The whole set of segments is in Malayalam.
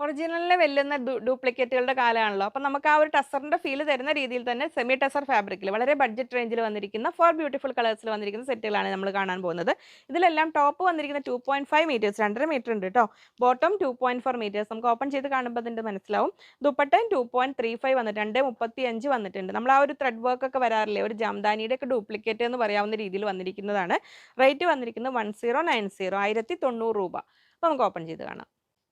ഒറിജിനലിനെ വെല്ലുന്ന ഡ്യൂപ്ലിക്കേറ്റുകളുടെ കാലമാണല്ലോ. അപ്പോൾ നമുക്ക് ആ ഒരു ടസറിന്റെ ഫീൽ തരുന്ന രീതിയിൽ തന്നെ സെമി ടസർ ഫാബ്രിക്കിൽ വളരെ ബഡ്ജറ്റ് റേഞ്ചിൽ വന്നിരിക്കുന്ന ഫോർ ബ്യൂട്ടിഫുൾ കളേഴ്സിൽ വന്നിരിക്കുന്ന സെറ്റുകളാണ് നമ്മൾ കാണാൻ പോകുന്നത്. ഇതിലെല്ലാം ടോപ്പ് വന്നിരിക്കുന്ന 2.5 മീറ്റേഴ്സ് 2.5 മീറ്റർ ഉണ്ട് കേട്ടോ. ബോട്ടം 2.4 മീറ്റേഴ്സ് നമുക്ക് ഓപ്പൺ ചെയ്ത് കാണുമ്പോൾ അതിൻ്റെ മനസ്സിലാവും. ദുപ്പട്ടയും 2.35 വന്നിട്ട് 2.35 വന്നിട്ടുണ്ട്. നമ്മൾ ആ ഒരു ത്രെഡ് വർക്ക് ഒക്കെ വരാറില്ലേ, ഒരു ജാംദാനിയുടെ ഒക്കെ ഡ്യൂപ്ലിക്കേറ്റ് എന്ന് പറയാവുന്ന രീതിയിൽ വന്നിരിക്കുന്നതാണ്. റേറ്റ് വന്നിരിക്കുന്നത് 1090 1,090 രൂപ. അപ്പോൾ നമുക്ക് ഓപ്പൺ ചെയ്ത് കാണാം.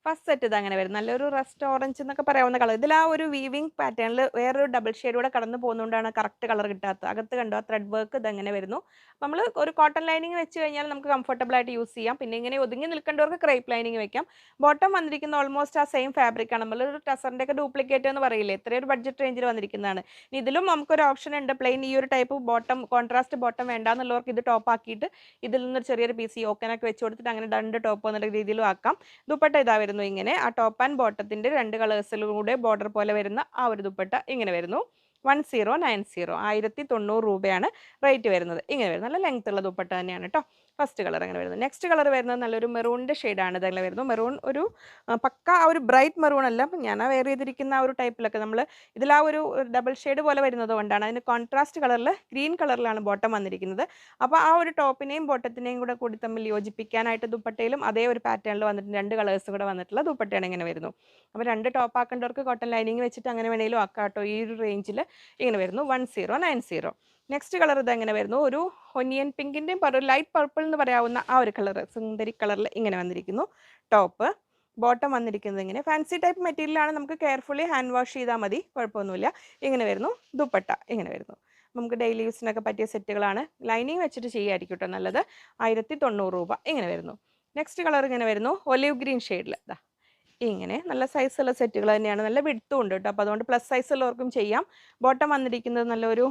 ഫസ്റ്റ് സെറ്റ് ഇതങ്ങനെ വരും. നല്ലൊരു റസ്റ്റ് ഓറഞ്ച് എന്നൊക്കെ പറയാവുന്ന കളർ. ഇതിൽ ആ ഒരു വീവിംഗ് പാറ്റേണിൽ വേറൊരു ഡബിൾ ഷെയ്ഡ് കൂടെ കടന്നു പോകുന്നതുകൊണ്ടാണ് കറക്റ്റ് കളർ കിട്ടാത്തത്. അകത്ത് കണ്ടോ ആ ത്രെഡ് വർക്ക് ഇതങ്ങനെ വരുന്നു. അപ്പോൾ നമ്മൾ ഒരു കോട്ടൺ ലൈനിങ് വെച്ച് കഴിഞ്ഞാൽ നമുക്ക് കംഫർട്ടബിൾ ആയിട്ട് യൂസ് ചെയ്യാം. പിന്നെ ഇങ്ങനെ ഒതുങ്ങി നിൽക്കേണ്ടവർക്ക് ക്രേപ്പ് ലൈനിങ് വെക്കാം. ബോട്ടം വന്നിരിക്കുന്ന ഓൾമോസ്റ്റ് ആ സെയിം ഫാബ്രിക് ആണ്. നമ്മളൊരു ടസറിൻ്റെ ഒക്കെ ഡ്യൂപ്ലിക്കേറ്റ് എന്ന് പറയില്ലേ, ഇത്രയൊരു ബഡ്ജറ്റ് റേഞ്ചിൽ വന്നിരിക്കുന്നതാണ്. ഇതിലും നമുക്കൊരു ഓപ്ഷൻ ഉണ്ട്. പ്ലെയിൻ ഈ ഒരു ടൈപ്പ് ബോട്ടം, കോൺട്രാസ്റ്റ് ബോട്ടം വേണ്ടാന്നുള്ളവർക്ക് ഇത് ടോപ്പ് ആക്കിയിട്ട് ഇതിൽ നിന്നൊരു ചെറിയൊരു പീസ് യോക്കനൊക്കെ വെച്ച് കൊടുത്തിട്ട് അങ്ങനെ 2 ടോപ്പ് എന്നുള്ള രീതിയിലും ആക്കാം. ദുപ്പട്ട ഇതാ വരുന്നു ഇങ്ങനെ. ആ ടോപ്പ് ആൻഡ് ബോട്ടത്തിന്റെ 2 കളേഴ്സിലൂടെ ബോർഡർ പോലെ വരുന്ന ആ ഒരു ദുപ്പട്ട ഇങ്ങനെ വരുന്നു. 1090 രൂപയാണ് റേറ്റ് വരുന്നത്. ഇങ്ങനെ വരുന്നത് നല്ല ലെങ്ത് ഉള്ള ദുപ്പട്ട തന്നെയാണ് കേട്ടോ. ഫസ്റ്റ് കളർ അങ്ങനെ വരുന്നത്. നെക്സ്റ്റ് കളർ വരുന്നത് നല്ലൊരു മെറൂണിൻ്റെ ഷെയ്ഡാണ്. ഇതങ്ങനെ വരുന്നു. മെറൂൺ ഒരു പക്ക ആ ഒരു ബ്രൈറ്റ് മെറൂൺ അല്ല. ഞാൻ ആ വെയർ ചെയ്തിരിക്കുന്ന ആ ഒരു ടൈപ്പിലൊക്കെ നമ്മൾ ഇതിൽ ആ ഒരു ഡബിൾ ഷെയ്ഡ് പോലെ വരുന്നത് കൊണ്ടാണ്. അതിന് കോൺട്രാസ്റ്റ് കളറിൽ ഗ്രീൻ കളറിലാണ് ബോട്ടം വന്നിരിക്കുന്നത്. അപ്പോൾ ആ ഒരു ടോപ്പിനെയും ബോട്ടത്തിനെയും കൂടി തമ്മിൽ യോജിപ്പിക്കാനായിട്ട് ദുപ്പട്ടയിലും അതേ ഒരു പാറ്റേണിൽ വന്നിട്ട് 2 കളേഴ്സ് കൂടെ വന്നിട്ടുള്ള ദുപ്പട്ടയാണ് ഇങ്ങനെ വരുന്നു. അപ്പോൾ 2 ടോപ്പ് ആക്കേണ്ടവർക്ക് കോട്ടൺ ലൈനിങ് വെച്ചിട്ട് അങ്ങനെ വേണമെങ്കിലും ആക്കാം കേട്ടോ. ഈ ഒരു റേഞ്ചിൽ ഇങ്ങനെ വരുന്നു. 1090. നെക്സ്റ്റ് കളർ ഇതെങ്ങനെ വരുന്നു. ഒരു ഒനിയൻ പിങ്കിൻ്റെയും ലൈറ്റ് പർപ്പിൾ എന്ന് പറയാവുന്ന ആ ഒരു കളർ, സുന്ദരി കളറിൽ ഇങ്ങനെ വന്നിരിക്കുന്നു. ടോപ്പ് ബോട്ടം വന്നിരിക്കുന്നത് ഇങ്ങനെ ഫാൻസി ടൈപ്പ് മെറ്റീരിയലാണ്. നമുക്ക് കെയർഫുള്ളി ഹാൻഡ് വാഷ് ചെയ്താൽ മതി, കുഴപ്പമൊന്നുമില്ല. ഇങ്ങനെ വരുന്നു. ദുപ്പട്ട ഇങ്ങനെ വരുന്നു. നമുക്ക് ഡെയിലി യൂസിനൊക്കെ പറ്റിയ സെറ്റുകളാണ്. ലൈനിങ് വെച്ചിട്ട് ചെയ്യായിരിക്കും കേട്ടോ നല്ലത്. 1090 രൂപ ഇങ്ങനെ വരുന്നു. നെക്സ്റ്റ് കളർ ഇങ്ങനെ വരുന്നു. ഒലിവ് ഗ്രീൻ ഷെയ്ഡിൽ ഇതാ ഇങ്ങനെ നല്ല സൈസുള്ള സെറ്റുകൾ തന്നെയാണ്. നല്ല വിഡ്ത്തും ഉണ്ട് കേട്ടോ. അപ്പോൾ അതുകൊണ്ട് പ്ലസ് സൈസ് ഉള്ളവർക്കും ചെയ്യാം. ബോട്ടം വന്നിരിക്കുന്നത് നല്ലൊരു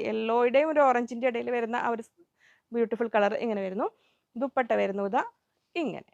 യെല്ലോയുടെയും ഒരു ഓറഞ്ചിൻ്റെ ഇടയിൽ വരുന്ന ആ ഒരു ബ്യൂട്ടിഫുൾ കളർ ഇങ്ങനെ വരുന്നു. ദുപ്പട്ട വരുന്നു ഇതാ ഇങ്ങനെ.